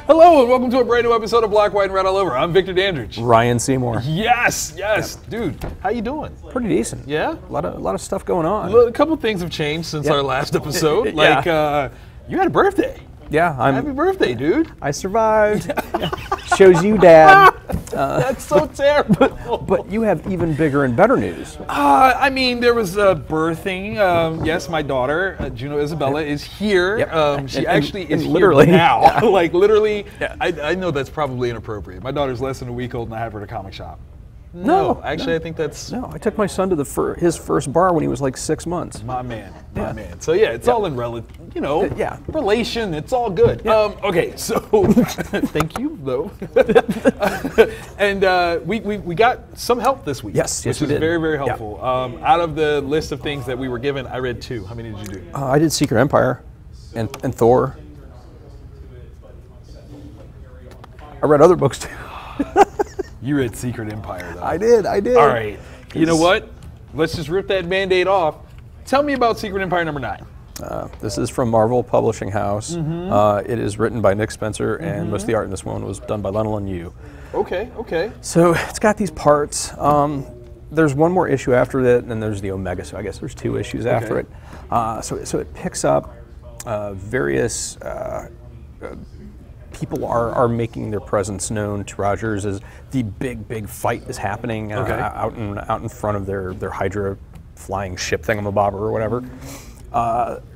Hello and welcome to a brand new episode of Black, White, and Red All Over. I'm Victor Dandridge. Ryan Seymore. Yes. Dude, how you doing? Pretty decent. Yeah? A lot of stuff going on. A couple things have changed since our last episode. Like, you had a birthday. Yeah. Happy birthday, dude. I survived. Shows you, Dad. That's so terrible. But you have even bigger and better news. I mean, there was a birthing. Yes, my daughter, Juno Isabella, is here. Yep. She actually is literally here now. Yeah. Like, literally, Yeah. I know that's probably inappropriate. My daughter's less than a week old and I have her at a comic shop. No, Actually, I think that's... No, I took my son to his first bar when he was like 6 months. My man. So yeah, it's all in relation. It's all good. Yeah. Okay, so thank you though. And we got some help this week. Yes, which we is did. very, very helpful. Out of the list of things that we were given, I read 2. How many did you do? I did Secret Empire and Thor. I read other books too. You read Secret Empire though. I did. All right. You know what? Let's just rip that Band-Aid off. Tell me about Secret Empire number 9. This is from Marvel Publishing House. It is written by Nick Spencer, and most of the art in this one was done by Lionel and Yu. Okay. So it's got these parts. There's one more issue after that, and then there's the Omega. So I guess there's 2 issues after it. So it picks up various people are making their presence known to Rogers as the big fight is happening out in front of their Hydra flying ship thingamabob or whatever.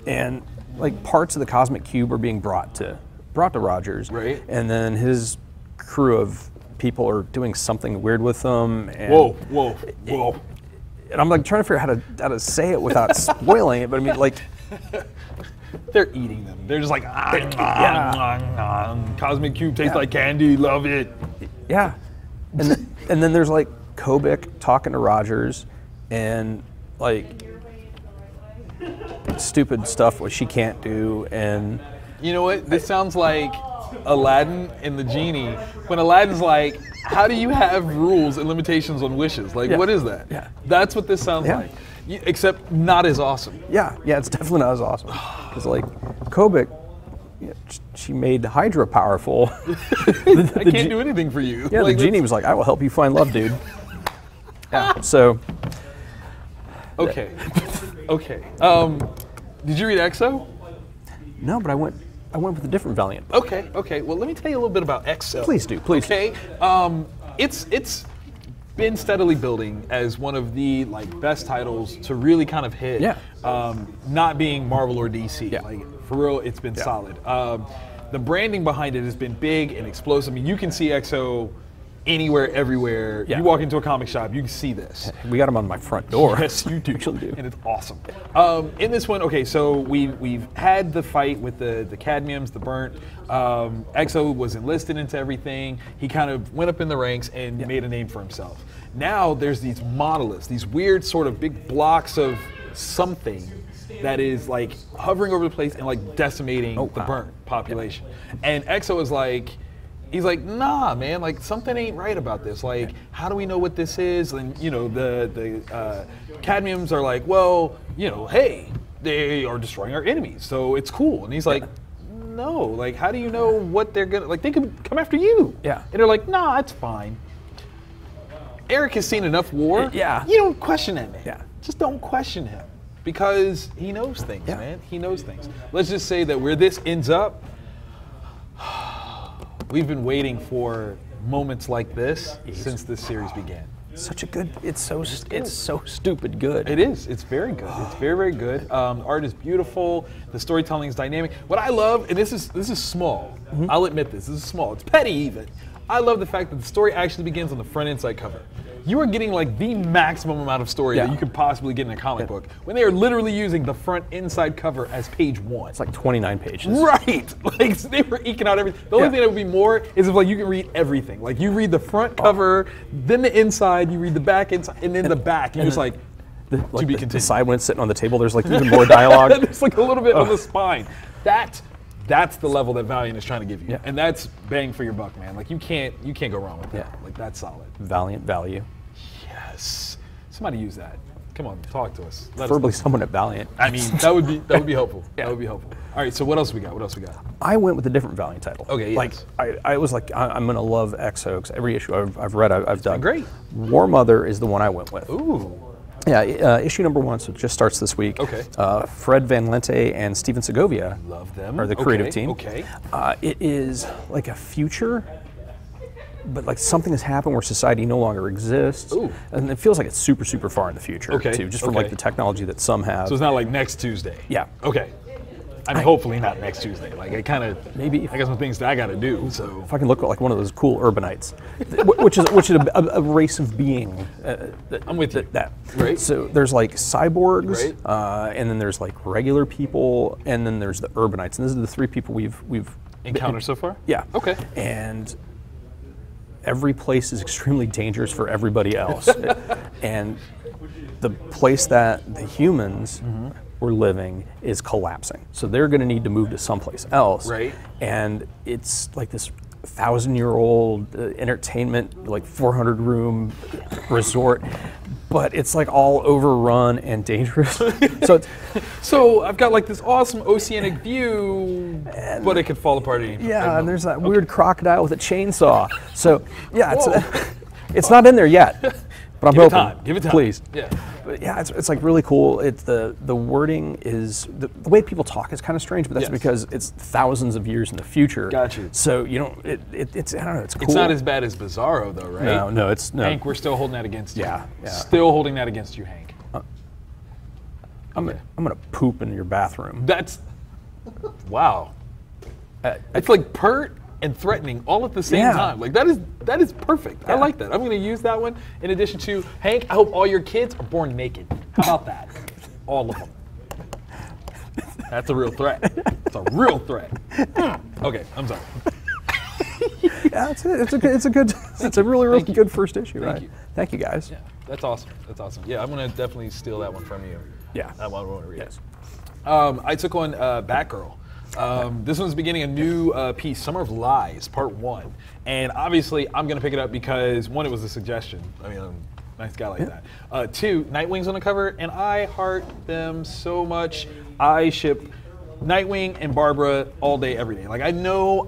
And like parts of the Cosmic Cube are being brought to Rogers, right? And then his crew of people are doing something weird with them. And Whoa! And I'm like trying to figure out how to say it without spoiling it, but I mean like they're eating them. They're just like Cosmic Cube tastes like candy. Love it. Yeah, and then there's like Kobik talking to Rogers, and like stupid stuff what she can't do, and you know what? This sounds like Aladdin and the genie. When Aladdin's like, "How do you have rules and limitations on wishes? Like, what is that?" Yeah. That's what this sounds like. Except not as awesome. Yeah, it's definitely not as awesome. Because like Kobik, she made Hydra powerful. I can't do anything for you. Yeah, like, the genie was like, "I will help you find love, dude." Yeah. So. Okay. Did you read EXO? No, but I went with a different Valiant. Okay. Well, let me tell you a little bit about EXO. Please do. Okay. It's been steadily building as one of the best titles to really kind of hit. Yeah. Not being Marvel or DC. Yeah. Like for real, it's been solid. The branding behind it has been big and explosive. I mean, you can see EXO anywhere, everywhere. Yeah. You walk into a comic shop, you can see this. We got them on my front door. Yes, you do. Actually do. And it's awesome. In this one, okay, so we've had the fight with the cadmiums, the burnt. EXO was enlisted into everything. He kind of went up in the ranks and made a name for himself. Now there's these monoliths, these weird sort of big blocks of something that is like hovering over the place and like decimating the burnt population. And EXO is like, he's like, nah, man, like something ain't right about this. Like, how do we know what this is? And the cadmiums are like, well, hey, they are destroying our enemies, so it's cool. And he's like, no, like, how do you know what they're gonna, like, they could come after you. Yeah. And they're like, nah, it's fine. Eric has seen enough war. Yeah. You don't question that man. Yeah. Just don't question him because he knows things, man. He knows things. Let's just say that where this ends up, we've been waiting for moments like this since this series began. Such a good. It's so stupid good. It is. It's very good. It's very, very good. The art is beautiful. The storytelling is dynamic. What I love, and this is small. I'll admit this. This is small. It's petty even. I love the fact that the story actually begins on the front inside cover. You are getting like the maximum amount of story that you could possibly get in a comic book when they are literally using the front inside cover as page 1. It's like 29 pages. Right. Like they were eking out everything. The only thing that would be more is if like you can read everything. Like you read the front cover, then the inside, you read the back inside, and then the back. You're just like, to be continued. The side when it's sitting on the table, there's like even more dialogue. There's like a little bit on the spine. That's the level that Valiant is trying to give you. And that's bang for your buck, man. Like you can't go wrong with that. Like that's solid. Valiant value. Yes. Somebody use that. Come on, talk to us. Preferably someone at Valiant. I mean, that would be helpful. That would be helpful. All right, so what else we got? What else we got? I went with a different Valiant title. Okay, like yes. I was like, I'm gonna love X-O, because every issue I've read, I've done. Great. War Mother is the one I went with. Ooh. Yeah, issue number 1, so it just starts this week. Okay. Fred Van Lente and Steven Segovia Love them. are the creative team. Okay. It is like a future, but like something has happened where society no longer exists. Ooh. And it feels like it's super, super far in the future, Okay. too, just from like the technology that some have. So it's not like next Tuesday. Yeah. Okay. I mean, hopefully not next Tuesday. Like, I kind of Maybe. I got some things that I got to do. So If I can look like one of those cool urbanites, which is a race of being. I'm with you. That. Right. So there's like cyborgs, Right. and then there's like regular people, and then there's the urbanites, and these are the 3 people we've encountered so far. Yeah. Okay. And every place is extremely dangerous for everybody else, and the place that the humans were living is collapsing. So they're going to need to move to someplace else. Right. And it's like this 1,000-year-old entertainment, like 400-room resort, but it's like all overrun and dangerous. So I've got like this awesome oceanic view, but it could fall apart at any yeah, and there's that weird crocodile with a chainsaw. So yeah, it's not in there yet, but I'm hoping. Give it time. Please. Yeah. But yeah, it's like really cool. It's the wording is the way people talk is kind of strange, but that's because it's thousands of years in the future. Got you. So you don't. It's I don't know. It's cool. It's not as bad as Bizarro though, right? No, it's no. Hank, we're still holding that against you. Yeah. Still holding that against you, Hank. I'm gonna poop in your bathroom. That's wow. It's like pert and threatening all at the same time. Like that is perfect. I like that. I'm going to use that one in addition to Hank. I hope all your kids are born naked. How about that? All of them. That's a real threat. It's a real threat. Okay, I'm sorry. Yeah, it's a really good first issue. Right? Thank you guys. Yeah, that's awesome. That's awesome. Yeah, I'm going to definitely steal that one from you. Yeah, I want to read it. I took on Batgirl. This one's beginning a new piece, Summer of Lies, Part 1. And obviously, I'm going to pick it up because, 1, it was a suggestion. I mean, I'm a nice guy like that. 2, Nightwing's on the cover, and I heart them so much. I ship Nightwing and Barbara all day, every day. Like, I know.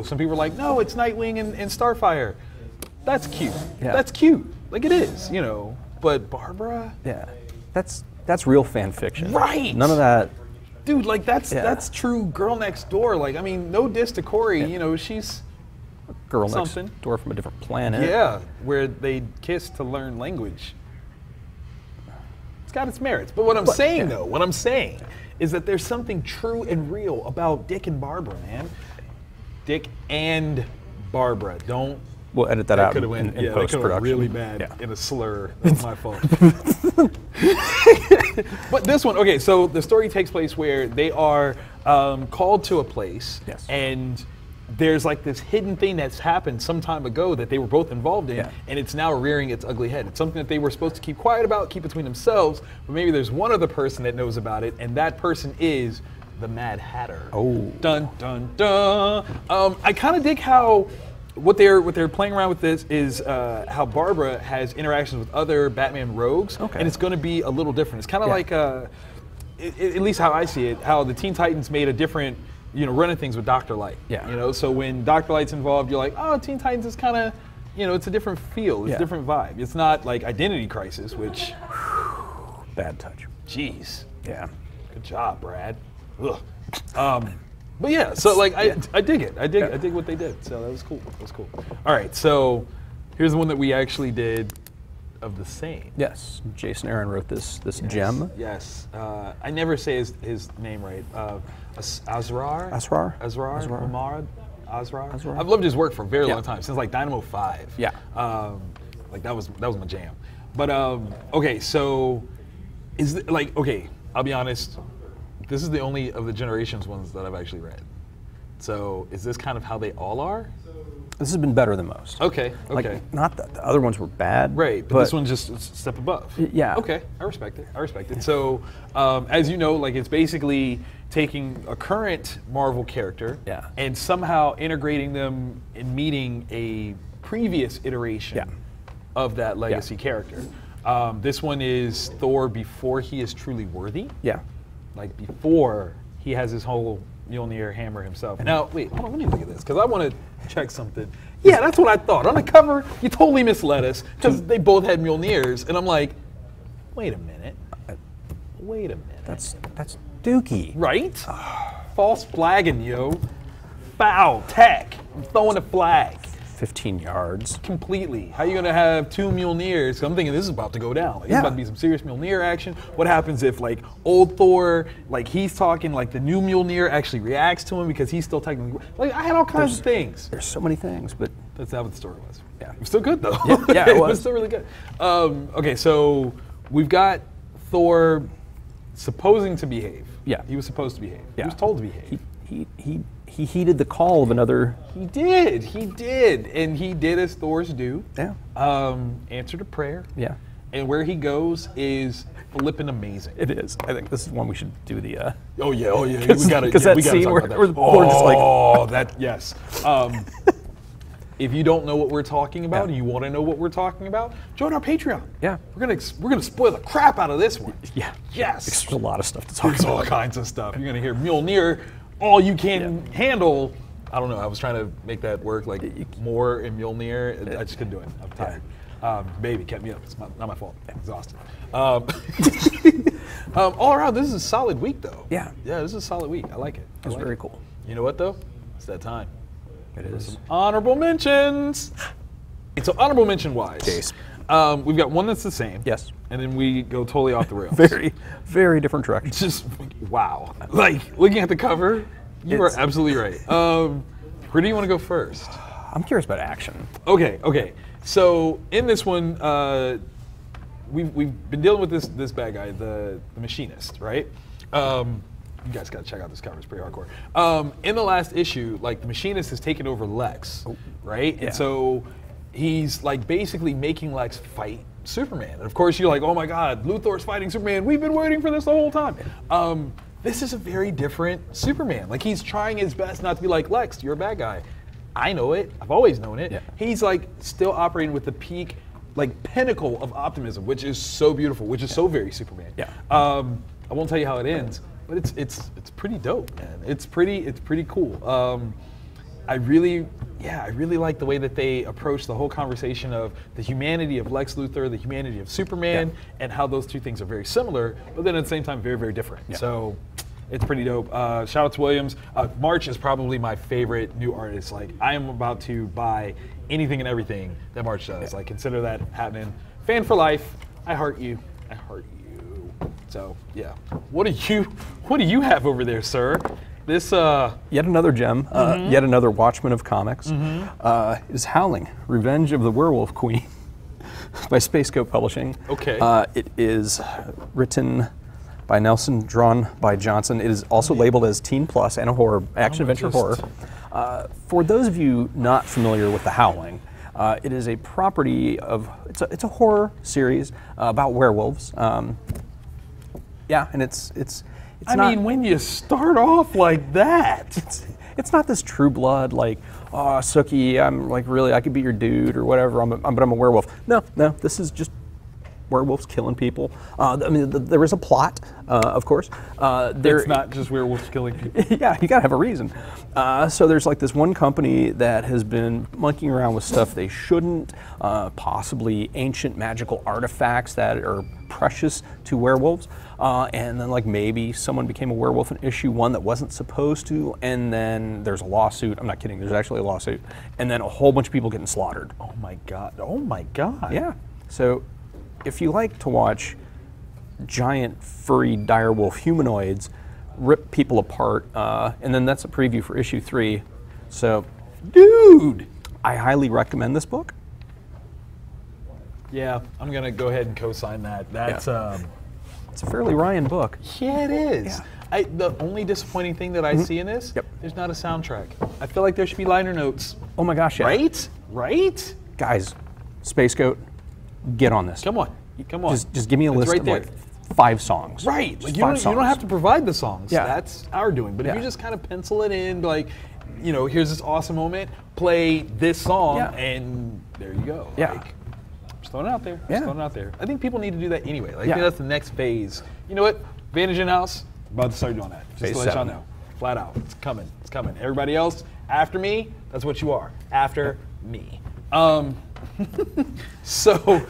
Some people are like, no, it's Nightwing and Starfire. That's cute. Yeah. That's cute. Like, it is, you know. But Barbara? Yeah. That's real fan fiction. Right. None of that. Dude, like that's true girl next door. Like, I mean, no diss to Corey, you know, she's girl something. Next door from a different planet. Yeah, where they kiss to learn language. It's got its merits. But what I'm saying is that there's something true and real about Dick and Barbara, man. Dick and Barbara. We'll edit that out in post-production. post-production. Really bad in a slur. That's my fault. But this one, okay, so the story takes place where they are called to a place, and there's like this hidden thing that's happened some time ago that they were both involved in, and it's now rearing its ugly head. It's something that they were supposed to keep quiet about, keep between themselves, but maybe there's one other person that knows about it, and that person is the Mad Hatter. Oh. Dun, dun, dun. I kind of dig how what they're playing around with this is how Barbara has interactions with other Batman rogues, and it's going to be a little different. It's kind of like, at least how I see it, how the Teen Titans made a different, running things with Dr. Light. Yeah. So when Dr. Light's involved, you're like, oh, Teen Titans is kind of, it's a different feel, it's a different vibe. It's not like Identity Crisis, which bad touch. Jeez. Yeah. Good job, Brad. Ugh. But yeah, so like I dig it. I dig what they did. So that was cool. All right, so here's the one that we actually did of the same. Yes, Jason Aaron wrote this gem. Yes, I never say his name right. Azrar. I've loved his work for a very long time, since like Dynamo 5. Yeah. Like that was my jam. But okay, so I'll be honest. This is the only of the Generations ones that I've actually read. So is this kind of how they all are? This has been better than most. Okay. Like, not that the other ones were bad. Right, but this one's just a step above. Yeah. Okay, I respect it. So, as you know, like it's basically taking a current Marvel character and somehow integrating them and meeting a previous iteration of that legacy character. This one is Thor before he is truly worthy. Yeah. Like before he has his whole Mjolnir hammer himself. Now, wait, hold on, let me look at this, because I want to check something. Yeah, that's what I thought. On the cover, you totally misled us, because they both had Mjolnirs, and I'm like, wait a minute. Wait a minute. That's Dookie. Right? False flagging, yo. Foul, tech. I'm throwing a flag. 15 yards. Completely. How are you going to have two Mjolnirs? I'm thinking this is about to go down. Like, There's about to be some serious Mjolnir action. What happens if, like, old Thor, like, he's talking, like, the new Mjolnir actually reacts to him because he's still technically... Like, I had all kinds of things. There's so many things, but... That's not what the story was. Yeah. It was still good, though. Yeah, it was. It was still really good. Okay, so we've got Thor supposing to behave. Yeah. He was supposed to behave. Yeah. He was told to behave. He heeded the call of another... He did. And he did as Thors do. Yeah. Answered a prayer. Yeah. And where he goes is flipping amazing. It is. I think this is one we should do the... Oh yeah. We gotta Because that we gotta scene talk where, about where that. Thor just like... Oh, that, yes. If you don't know what we're talking about and you want to know what we're talking about, join our Patreon. Yeah. We're gonna spoil the crap out of this one. Yeah. Yes. There's a lot of stuff to talk There's about. all kinds of stuff. You're gonna hear Mjolnir, all you can handle. I don't know. I was trying to make that work, like more in Mjolnir. I just couldn't do it. I'm tired. Baby kept me up. It's not my fault. I'm exhausted. All around, this is a solid week, though. Yeah. Yeah, this is a solid week. I like it. It was very cool. You know what, though? It's that time. It is. Some honorable mentions. So honorable mention wise, Case. We've got one that's the same. Yes. And then we go totally off the rails. Very, very different directions. Just wow. Like looking at the cover, you are absolutely right. Where do you want to go first? I'm curious about action. Okay. So in this one, we've been dealing with this bad guy, the machinist, right? You guys got to check out this cover; it's pretty hardcore. In the last issue, like the machinist has taken over Lex, right? Yeah. And so he's like basically making Lex fight Superman. And of course, you're like, oh my God, Luthor's fighting Superman. We've been waiting for this the whole time. This is a very different Superman. Like he's trying his best not to be like, Lex, you're a bad guy. I know it. I've always known it. Yeah. He's like still operating with the peak, like pinnacle of optimism, which is so beautiful, which is so very Superman. Yeah. I won't tell you how it ends, but it's pretty dope, man. It's pretty cool. I really like the way that they approach the whole conversation of the humanity of Lex Luthor, the humanity of Superman, and how those two things are very similar, but then at the same time very, very different. Yeah. So it's pretty dope. Shout out to Williams. March is probably my favorite new artist. Like I am about to buy anything and everything that March does. Like consider that happening. Fan for life. I heart you. I heart you. So yeah. What do you have over there, sir? This yet another gem, yet another Watchman of comics, is Howling, Revenge of the Werewolf Queen by Space Coat Publishing. Okay. It is written by Nelson, drawn by Johnson. It is also labeled as Teen Plus and a horror, action-adventure horror. For those of you not familiar with The Howling, it is a property of, it's a horror series about werewolves. Yeah, and it's I mean, when you start off like that, it's not this True Blood like, oh, Sookie, I'm like really I could be your dude or whatever. But I'm a werewolf. No, this is just werewolves killing people. I mean, there is a plot, of course. It's not just werewolves killing people. Yeah, you gotta have a reason. So there's like this one company that has been monkeying around with stuff they shouldn't, possibly ancient magical artifacts that are precious to werewolves. And then like maybe someone became a werewolf in issue 1 that wasn't supposed to, and then there's a lawsuit. I'm not kidding, there's actually a lawsuit. And then a whole bunch of people getting slaughtered. Oh my God. Oh my God. Yeah. So if you like to watch giant furry direwolf humanoids rip people apart, and then that's a preview for issue 3. So, dude, I highly recommend this book. Yeah, I'm gonna go ahead and co-sign that. That's it's a fairly Ryan book. Yeah, it is. Yeah. The only disappointing thing that I see in this, there's not a soundtrack. I feel like there should be liner notes. Oh my gosh, yeah. Right? Guys, Space Goat, get on this. Come on. Just give me a list of like 5 songs. Right. Just Like five you don't have to provide the songs. Yeah. That's our doing. But if you just kind of pencil it in, like, here's this awesome moment, play this song, and there you go. Yeah. Like, just throwing it out there. Yeah. Just throwing it out there. I think people need to do that anyway. Like, I think that's the next phase. You know what? Vantage InHouse, About to start doing that. Just Phase to let y'all 7. know. Flat out. It's coming. It's coming. Everybody else, after me, that's what you are. After me. So,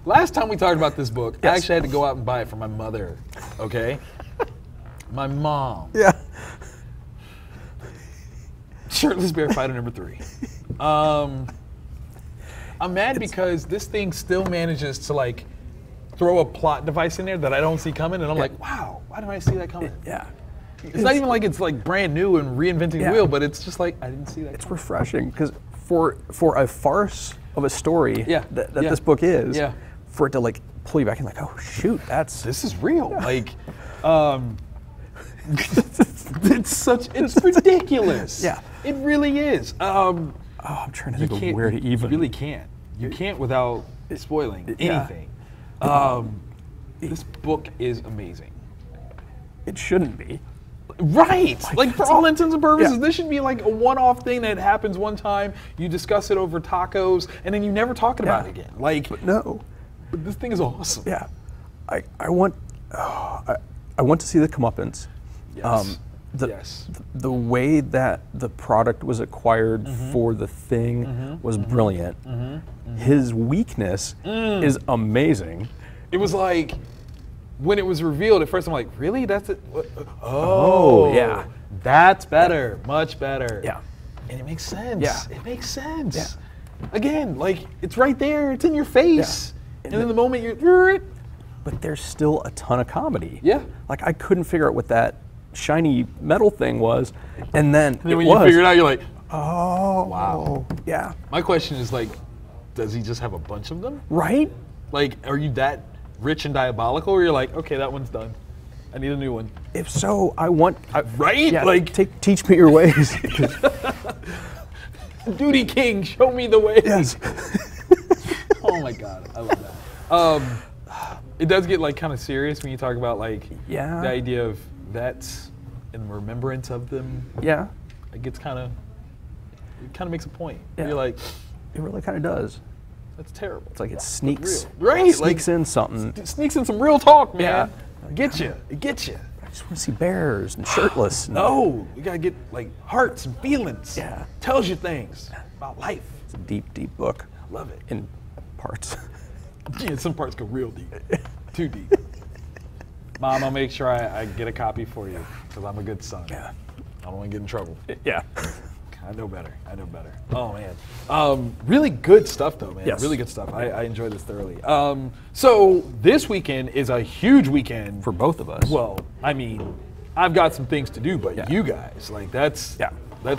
last time we talked about this book, I actually had to go out and buy it for my mother, okay? My mom. Yeah. Shirtless Bear-Fighter number 3. I'm mad because this thing still manages to like throw a plot device in there that I don't see coming, and I'm like, wow, why didn't I see that coming? Yeah. It's not even like it's like brand new and reinventing the wheel, but it's just like, I didn't see that. It's refreshing because for a farce of a story that this book is, for it to like pull you back and like, oh shoot, this is real. Like, it's ridiculous. Yeah. It really is. I'm trying to think of where to even. You really can't. You can't without spoiling anything. This book is amazing. It shouldn't be. Right! Like for all intents and purposes, this should be like a one-off thing that happens one time, you discuss it over tacos, and then you never talk about it again. Like, but no. But this thing is awesome. Yeah. I want to see the comeuppance. Yes. The way that the product was acquired for the thing was brilliant. His weakness is amazing. It was like, when it was revealed, at first I'm like, really? That's it? Oh, yeah. That's better. Much better. Yeah. And it makes sense. Yeah. It makes sense. Yeah. Again, like, it's right there. It's in your face. Yeah. And in the moment you're... But there's still a ton of comedy. Yeah. Like, I couldn't figure out what that shiny metal thing was. And then when you figure it out, you're like, oh. Wow. Yeah. My question is, like, does he just have a bunch of them? Right? Like, are you that rich and diabolical, or you're like, okay, that one's done. I need a new one. If so, I want... right? Yeah, like, teach me your ways. Duty King, show me the way. Yes. Oh my God, I love that. It does get like kind of serious when you talk about like the idea of vets and remembrance of them. Yeah. It gets kind of makes a point. Yeah. You're like, it really kind of does. That's terrible. It's like it sneaks, sneaks in something. It sneaks in some real talk, man. Yeah. It gets you. It gets you. I just want to see bears and shirtless. No, you gotta get like hearts and feelings. Yeah. Tells you things about life. It's a deep, deep book. I love it. In parts. Yeah, some parts go real deep. Too deep. Mom, I'll make sure I get a copy for you because I'm a good son. Yeah. I don't want to get in trouble. Yeah. I know better. I know better. Oh man, really good stuff though, man. Yes. Really good stuff. I enjoyed this thoroughly. So this weekend is a huge weekend For both of us. Well, I mean, I've got some things to do, but you guys, like that's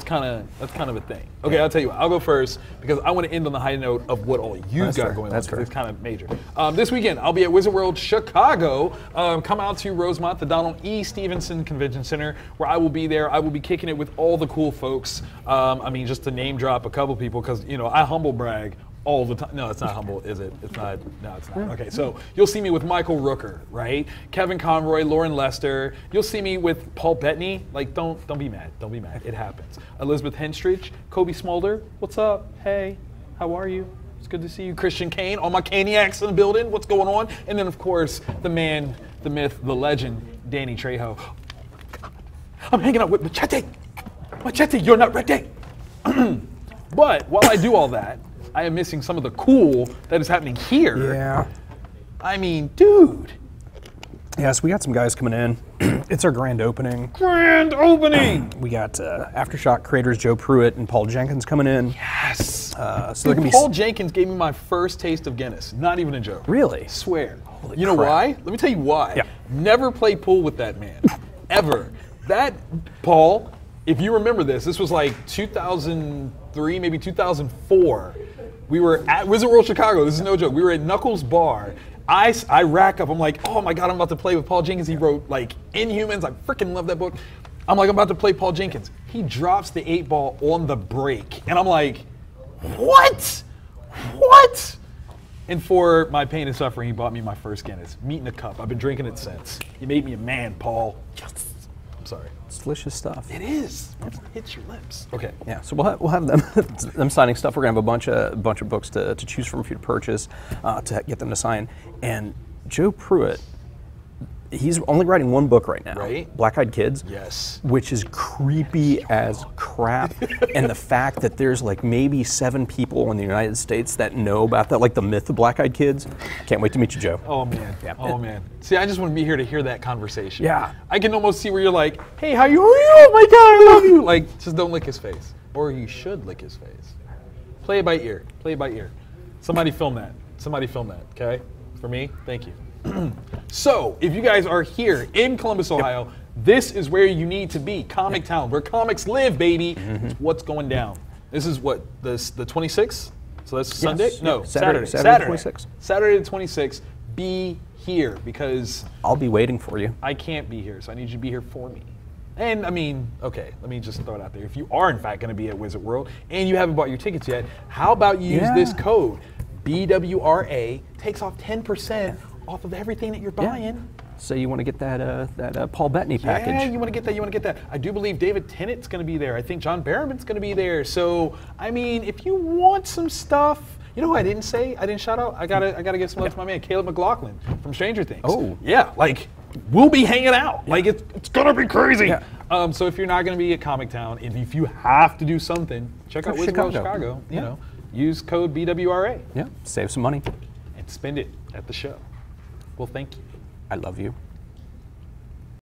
kind of a thing. Okay, I'll tell you what. I'll go first because I want to end on the high note of what all you've got going on. That's fair. It's kind of major. This weekend, I'll be at Wizard World Chicago. Come out to Rosemont, the Donald E. Stevenson Convention Center, where I will be there. I will be kicking it with all the cool folks. I mean, just to name drop a couple people, because I humble brag all the time. No, it's not humble, is it? It's not. No, it's not. Okay, so you'll see me with Michael Rooker, right? Kevin Conroy, Lauren Lester. You'll see me with Paul Bettany. Like, don't be mad. Don't be mad. It happens. Elizabeth Henstridge, Kobe Smolder. What's up? Hey, how are you? It's good to see you. Christian Kane, all my Caniacs in the building. What's going on? And then, of course, the man, the myth, the legend, Danny Trejo. I'm hanging out with Machete. Machete, you're not ready. But while I do all that, I am missing some of the cool that is happening here. Yeah. I mean, dude. Yeah, so we got some guys coming in. It's our grand opening. Grand opening! We got Aftershock creators Joe Pruitt and Paul Jenkins coming in. Yes! So they're gonna be Paul Jenkins gave me my first taste of Guinness. Not even a joke. Really? I swear. Holy you know crap. why? Let me tell you why. Yeah. Never play pool with that man. Ever. That, Paul, if you remember this was like 2003, maybe 2004. We were at Wizard World Chicago. This is no joke. We were at Knuckles Bar. I rack up. I'm like, oh my God, I'm about to play with Paul Jenkins. He wrote like Inhumans. I freaking love that book. I'm like, I'm about to play Paul Jenkins. He drops the 8-ball on the break. And I'm like, what? What? And for my pain and suffering, he bought me my first Guinness. Meat in a cup. I've been drinking it since. You made me a man, Paul. Yes. I'm sorry. It's delicious stuff. It is. It hits your lips. Okay. Yeah, so we'll have them signing stuff. We're gonna have a bunch of books to choose from for you to purchase, to get them to sign. And Joe Pruitt, He's only writing one book right now, Right. Black Eyed Kids. Yes. Which is creepy as crap. And the fact that there's like maybe 7 people in the United States that know about that, like the myth of Black Eyed Kids. Can't wait to meet you, Joe. Oh man. Yeah. Oh man. See, I just want to be here to hear that conversation. Yeah. I can almost see where you're like, hey, how you? Oh my God, I love you. Like, just don't lick his face, or you should lick his face. Play it by ear. Play it by ear. Somebody film that. Somebody film that. Okay. For me, thank you. So, if you guys are here in Columbus, Ohio, this is where you need to be. Comic Town, where comics live, baby. It's what's going down. This is what, the 26th? So that's Sunday? No, Saturday. Saturday 26th. Saturday the 26th. Be here, because I'll be waiting for you. I can't be here, so I need you to be here for me. And I mean, okay, let me just throw it out there. If you are in fact going to be at Wizard World and you haven't bought your tickets yet, how about you use this code? BWRA takes off 10% off of everything that you're buying. So you want to get that Paul Bettany package? Yeah, you want to get that. You want to get that. I do believe David Tennant's going to be there. I think John Barrowman's going to be there. So I mean, if you want some stuff, you know who I didn't say? I didn't shout out. I gotta give some love to my man Caleb McLaughlin from Stranger Things. Oh, yeah, like we'll be hanging out. Like it's gonna be crazy. Yeah. So if you're not gonna be at Comic Town, if you have to do something, check out Wizard World Chicago. You know, use code BWRA. Yeah, save some money. And spend it at the show. Well, thank you. I love you.